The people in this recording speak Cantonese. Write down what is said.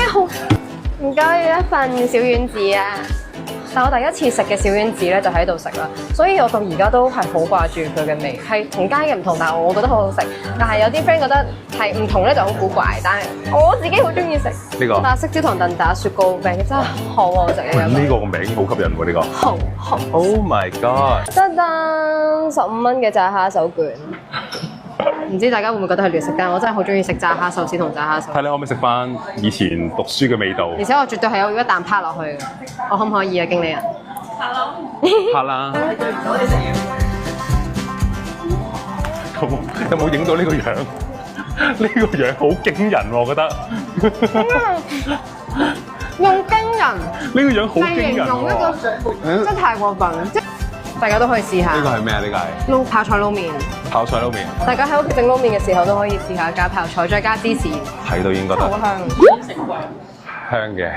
好唔該一份小丸子啊！但我第一次食嘅小丸子咧就喺度食啦，所以我到而家都係好掛住佢嘅味，係同街嘅唔同，但係我覺得好好食。但係有啲 friend 覺得係唔同咧就好古怪，但係我自己好中意食呢個白色焦糖燉蛋雪糕餅真係好好食嘅。呢個個名好吸引喎，呢個。好 Oh my god！得得15蚊嘅炸蝦手卷，唔知大家會唔會覺得係劣食？但我真係好中意食炸蝦壽司同炸蝦手。睇你可唔可以食翻以前讀書嘅味道？而且我絕對係有一啖拍落去嘅，我可唔可以啊，經理人？拍啦！有冇影到呢個樣？呢個樣好驚人喎，我覺得。用驚人，呢個樣好驚人用一個喎。真係太過分，即係大家都可以試下。呢個係咩啊？呢個係撈泡菜撈麵，泡菜撈麵，大家喺屋企整撈麵嘅時候都可以試下加泡菜，再加芝士，睇到已經覺得好香。香嘅。